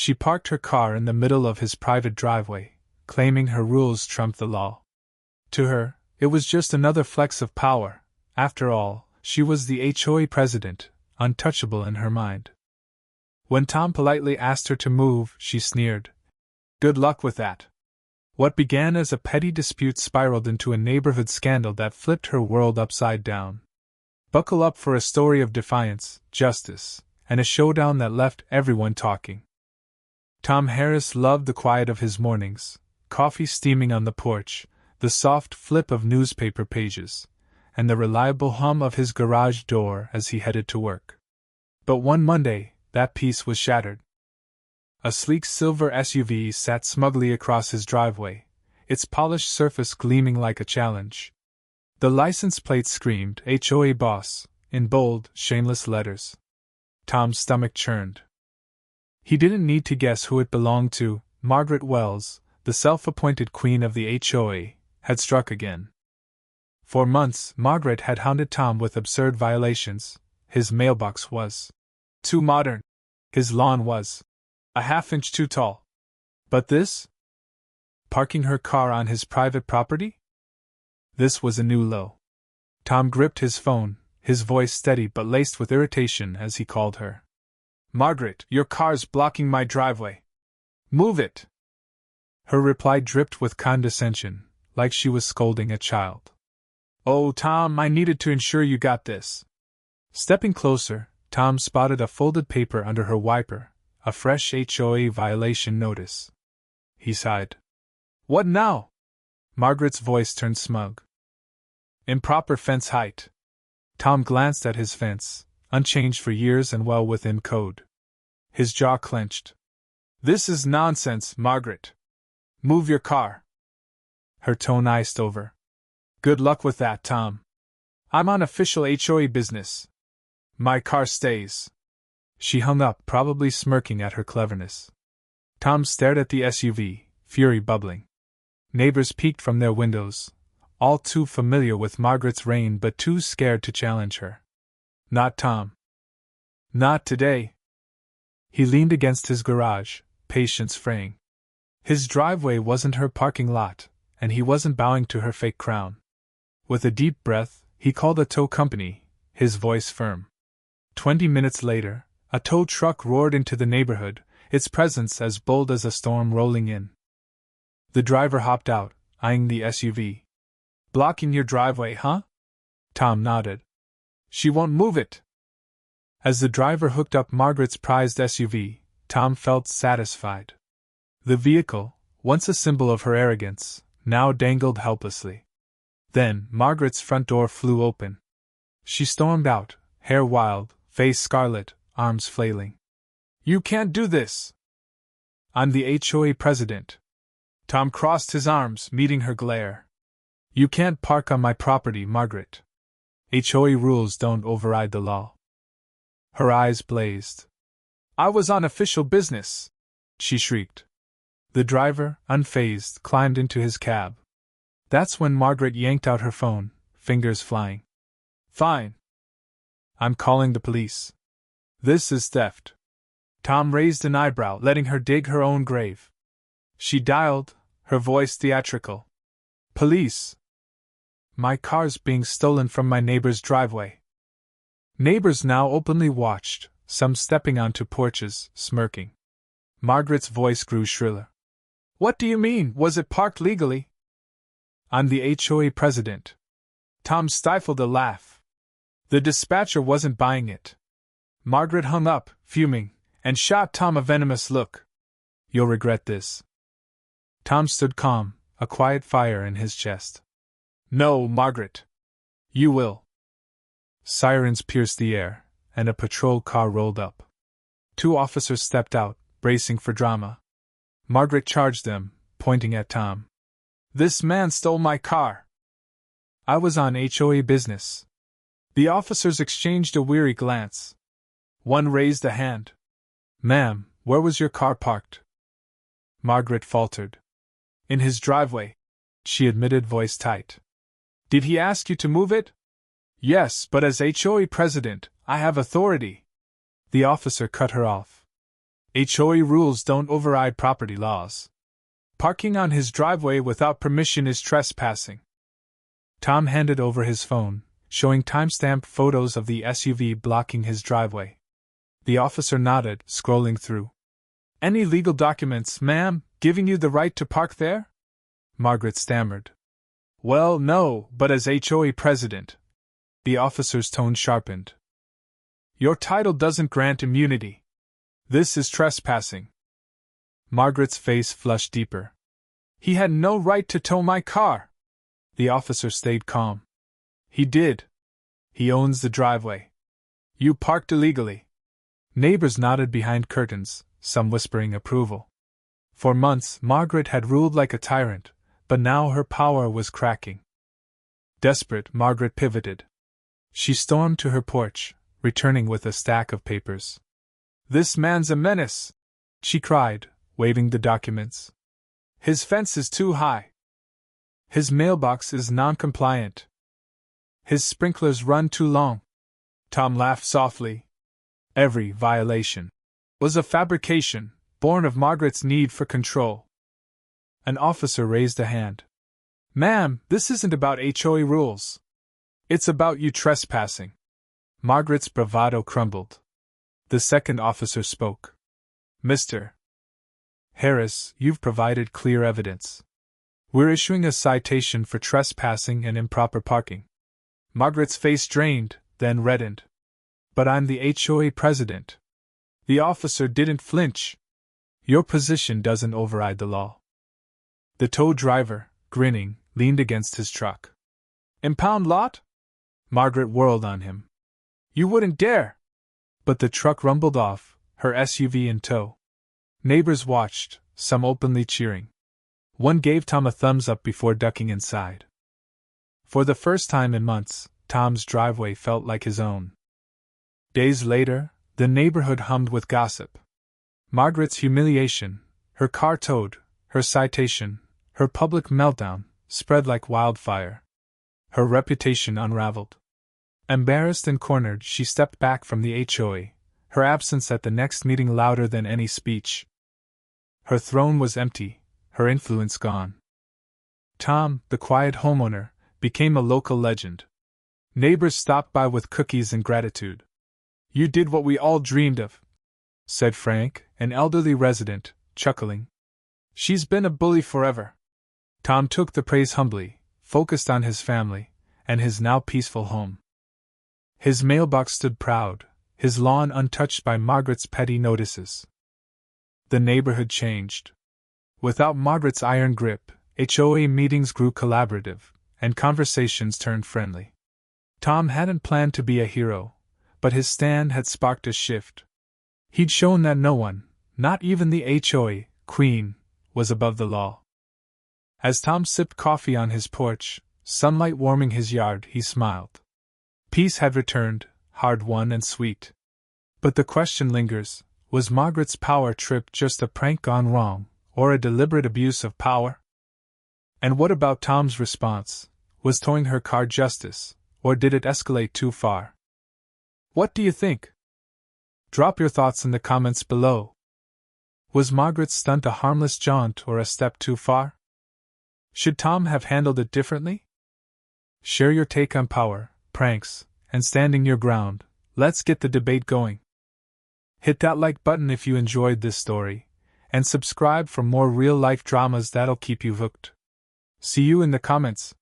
She parked her car in the middle of his private driveway, claiming her rules trumped the law. To her, it was just another flex of power. After all, she was the HOA president, untouchable in her mind. When Tom politely asked her to move, she sneered. Good luck with that. What began as a petty dispute spiraled into a neighborhood scandal that flipped her world upside down. Buckle up for a story of defiance, justice, and a showdown that left everyone talking. Tom Harris loved the quiet of his mornings, coffee steaming on the porch, the soft flip of newspaper pages, and the reliable hum of his garage door as he headed to work. But one Monday, that peace was shattered. A sleek silver SUV sat smugly across his driveway, its polished surface gleaming like a challenge. The license plate screamed HOA Boss, in bold, shameless letters. Tom's stomach churned. He didn't need to guess who it belonged to. Margaret Wells, the self-appointed queen of the HOA, had struck again. For months, Margaret had hounded Tom with absurd violations. His mailbox was too modern. His lawn was a half-inch too tall. But this? Parking her car on his private property? This was a new low. Tom gripped his phone, his voice steady but laced with irritation as he called her. Margaret, your car's blocking my driveway. Move it! Her reply dripped with condescension, like she was scolding a child. Oh, Tom, I needed to ensure you got this. Stepping closer, Tom spotted a folded paper under her wiper, a fresh HOA violation notice. He sighed. What now? Margaret's voice turned smug. Improper fence height. Tom glanced at his fence, unchanged for years and well within code. His jaw clenched. This is nonsense, Margaret. Move your car. Her tone iced over. Good luck with that, Tom. I'm on official HOA business. My car stays. She hung up, probably smirking at her cleverness. Tom stared at the SUV, fury bubbling. Neighbors peeked from their windows, all too familiar with Margaret's reign but too scared to challenge her. Not Tom. Not today. He leaned against his garage, patience fraying. His driveway wasn't her parking lot, and he wasn't bowing to her fake crown. With a deep breath, he called a tow company, his voice firm. 20 minutes later, a tow truck roared into the neighborhood, its presence as bold as a storm rolling in. The driver hopped out, eyeing the SUV. Blocking your driveway, huh? Tom nodded. She won't move it. As the driver hooked up Margaret's prized SUV, Tom felt satisfied. The vehicle, once a symbol of her arrogance, now dangled helplessly. Then, Margaret's front door flew open. She stormed out, hair wild, face scarlet, arms flailing. You can't do this! I'm the HOA president. Tom crossed his arms, meeting her glare. You can't park on my property, Margaret. HOA rules don't override the law. Her eyes blazed. I was on official business, she shrieked. The driver, unfazed, climbed into his cab. That's when Margaret yanked out her phone, fingers flying. Fine. I'm calling the police. This is theft. Tom raised an eyebrow, letting her dig her own grave. She dialed, her voice theatrical. Police. My car's being stolen from my neighbor's driveway. Neighbors now openly watched, some stepping onto porches, smirking. Margaret's voice grew shriller. What do you mean, was it parked legally? I'm the HOA president. Tom stifled a laugh. The dispatcher wasn't buying it. Margaret hung up, fuming, and shot Tom a venomous look. You'll regret this. Tom stood calm, a quiet fire in his chest. No, Margaret. You will. Sirens pierced the air, and a patrol car rolled up. 2 officers stepped out, bracing for drama. Margaret charged them, pointing at Tom. This man stole my car. I was on HOA business. The officers exchanged a weary glance. One raised a hand. Ma'am, where was your car parked? Margaret faltered. In his driveway, she admitted, voice tight. Did he ask you to move it? Yes, but as HOA president, I have authority. The officer cut her off. HOA rules don't override property laws. Parking on his driveway without permission is trespassing. Tom handed over his phone, showing timestamp photos of the SUV blocking his driveway. The officer nodded, scrolling through. Any legal documents, ma'am, giving you the right to park there? Margaret stammered. Well, no, but as HOA president. The officer's tone sharpened. Your title doesn't grant immunity. This is trespassing. Margaret's face flushed deeper. He had no right to tow my car. The officer stayed calm. He did. He owns the driveway. You parked illegally. Neighbors nodded behind curtains, some whispering approval. For months, Margaret had ruled like a tyrant, but now her power was cracking. Desperate, Margaret pivoted. She stormed to her porch, returning with a stack of papers. This man's a menace, she cried, waving the documents. His fence is too high. His mailbox is non-compliant. His sprinklers run too long. Tom laughed softly. Every violation was a fabrication, born of Margaret's need for control. An officer raised a hand. Ma'am, this isn't about HOA rules. It's about you trespassing. Margaret's bravado crumbled. The second officer spoke. Mr. Harris, you've provided clear evidence. We're issuing a citation for trespassing and improper parking. Margaret's face drained, then reddened. But I'm the HOA president. The officer didn't flinch. Your position doesn't override the law. The tow driver, grinning, leaned against his truck. Impound lot? Margaret whirled on him. You wouldn't dare! But the truck rumbled off, her SUV in tow. Neighbors watched, some openly cheering. One gave Tom a thumbs up before ducking inside. For the first time in months, Tom's driveway felt like his own. Days later, the neighborhood hummed with gossip. Margaret's humiliation, her car towed, her citation, her public meltdown, spread like wildfire. Her reputation unraveled. Embarrassed and cornered, she stepped back from the HOA, her absence at the next meeting louder than any speech. Her throne was empty, her influence gone. Tom, the quiet homeowner, became a local legend. Neighbors stopped by with cookies and gratitude. You did what we all dreamed of, said Frank, an elderly resident, chuckling. She's been a bully forever. Tom took the praise humbly, focused on his family, and his now peaceful home. His mailbox stood proud, his lawn untouched by Margaret's petty notices. The neighborhood changed. Without Margaret's iron grip, HOA meetings grew collaborative, and conversations turned friendly. Tom hadn't planned to be a hero, but his stand had sparked a shift. He'd shown that no one, not even the HOA queen, was above the law. As Tom sipped coffee on his porch, sunlight warming his yard, he smiled. Peace had returned, hard-won and sweet. But the question lingers, was Margaret's power trip just a prank gone wrong, or a deliberate abuse of power? And what about Tom's response? Was towing her car justice, or did it escalate too far? What do you think? Drop your thoughts in the comments below. Was Margaret's stunt a harmless jaunt or a step too far? Should Tom have handled it differently? Share your take on power, pranks, and standing your ground. Let's get the debate going. Hit that like button if you enjoyed this story, and subscribe for more real-life dramas that'll keep you hooked. See you in the comments.